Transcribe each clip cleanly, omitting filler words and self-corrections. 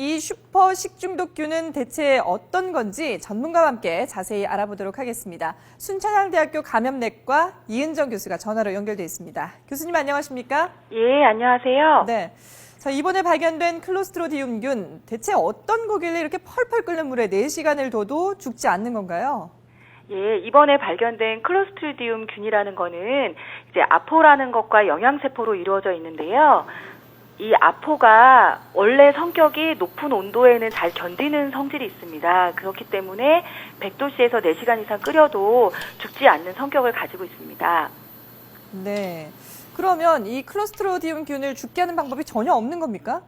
이 슈퍼 식중독균은 대체 어떤 건지 전문가와 함께 자세히 알아보도록 하겠습니다. 순천향대학교 감염내과 이은정 교수가 전화로 연결돼 있습니다. 교수님 안녕하십니까? 예, 안녕하세요. 네. 자, 이번에 발견된 클로스트리디움균 대체 어떤 거길래 이렇게 펄펄 끓는 물에 4시간을 둬도 죽지 않는 건가요? 예, 이번에 발견된 클로스트리디움 균이라는 거는 이제 아포라는 것과 영양세포로 이루어져 있는데요. 이 아포가 원래 성격이 높은 온도에는 잘 견디는 성질이 있습니다. 그렇기 때문에 100도씨에서 4시간 이상 끓여도 죽지 않는 성격을 가지고 있습니다. 네. 그러면 이 클로스트리디움균을 죽게 하는 방법이 전혀 없는 겁니까?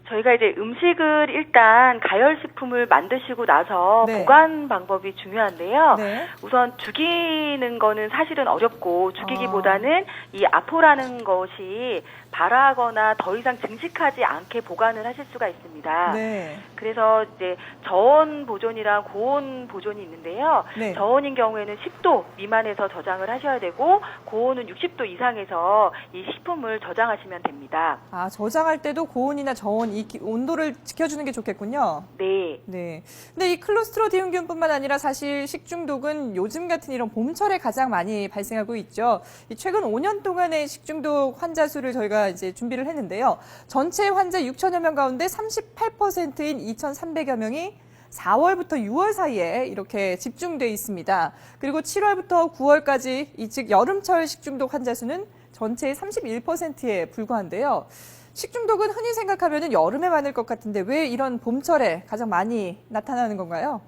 저희가 이제 음식을 일단 가열식품을 만드시고 나서 네. 보관 방법이 중요한데요. 네. 우선 죽이는 거는 사실은 어렵고 죽이기보다는 이 아포라는 것이 발화하거나 더 이상 증식하지 않게 보관을 하실 수가 있습니다. 네. 그래서 이제 저온 보존이랑 고온 보존이 있는데요. 네. 저온인 경우에는 10도 미만에서 저장을 하셔야 되고 고온은 60도 이상에서 이 식품을 저장하시면 됩니다. 아, 저장할 때도 고온이나 저온 이 온도를 지켜주는 게 좋겠군요. 네. 네. 근데 이 클로스트리디움균뿐만 아니라 사실 식중독은 요즘 같은 이런 봄철에 가장 많이 발생하고 있죠. 이 최근 5년 동안의 식중독 환자 수를 저희가 이제 준비를 했는데요. 전체 환자 6천여 명 가운데 38%인 2,300여 명이 4월부터 6월 사이에 이렇게 집중돼 있습니다. 그리고 7월부터 9월까지 즉 여름철 식중독 환자 수는 전체의 31%에 불과한데요. 식중독은 흔히 생각하면 여름에 많을 것 같은데 왜 이런 봄철에 가장 많이 나타나는 건가요?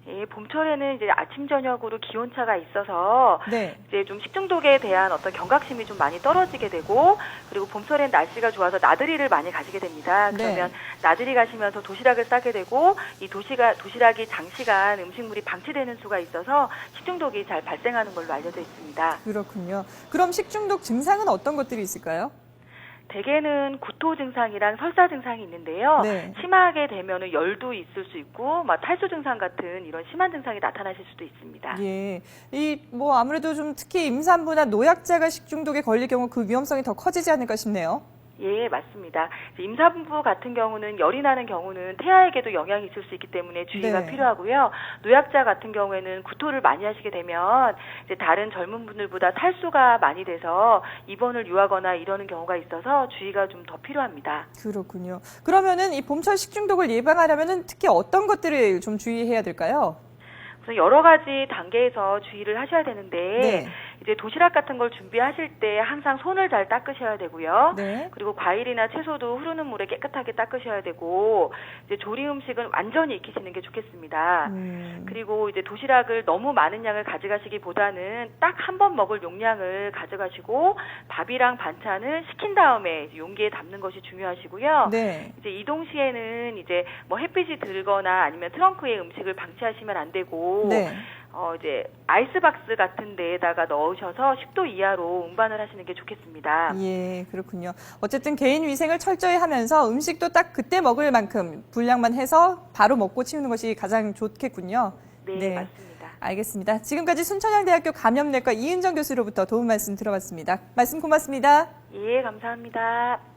예, 봄철에는 이제 아침 저녁으로 기온차가 있어서 네. 이제 좀 식중독에 대한 어떤 경각심이 좀 많이 떨어지게 되고 그리고 봄철엔 날씨가 좋아서 나들이를 많이 가시게 됩니다. 그러면 나들이 가시면서 도시락을 싸게 되고 이 도시락이 장시간 음식물이 방치되는 수가 있어서 식중독이 잘 발생하는 걸로 알려져 있습니다. 그렇군요. 그럼 식중독 증상은 어떤 것들이 있을까요? 대개는 구토 증상이랑 설사 증상이 있는데요. 네. 심하게 되면은 열도 있을 수 있고, 막 탈수 증상 같은 이런 심한 증상이 나타나실 수도 있습니다. 예. 아무래도 좀 특히 임산부나 노약자가 식중독에 걸릴 경우 그 위험성이 더 커지지 않을까 싶네요. 예, 맞습니다. 임산부 같은 경우는 열이 나는 경우는 태아에게도 영향이 있을 수 있기 때문에 주의가 네. 필요하고요. 노약자 같은 경우에는 구토를 많이 하시게 되면 이제 다른 젊은 분들보다 탈수가 많이 돼서 입원을 요하거나 이러는 경우가 있어서 주의가 좀 더 필요합니다. 그렇군요. 그러면은 이 봄철 식중독을 예방하려면은 특히 어떤 것들을 좀 주의해야 될까요? 그래서 여러 가지 단계에서 주의를 하셔야 되는데 네. 이제 도시락 같은 걸 준비하실 때 항상 손을 잘 닦으셔야 되고요. 네. 그리고 과일이나 채소도 흐르는 물에 깨끗하게 닦으셔야 되고 이제 조리 음식은 완전히 익히시는 게 좋겠습니다. 그리고 이제 도시락을 너무 많은 양을 가져가시기보다는 딱 한 번 먹을 용량을 가져가시고 밥이랑 반찬을 식힌 다음에 용기에 담는 것이 중요하시고요. 네. 이제 이동 시에는 이제 뭐 햇빛이 들거나 아니면 트렁크에 음식을 방치하시면 안 되고 네. 이제 아이스박스 같은 데에다가 넣으셔서 10도 이하로 운반을 하시는 게 좋겠습니다. 예, 그렇군요. 어쨌든 개인 위생을 철저히 하면서 음식도 딱 그때 먹을 만큼 분량만 해서 바로 먹고 치우는 것이 가장 좋겠군요. 네, 맞습니다. 알겠습니다. 지금까지 순천향대학교 감염내과 이은정 교수로부터 도움 말씀 들어봤습니다. 말씀 고맙습니다. 예, 감사합니다.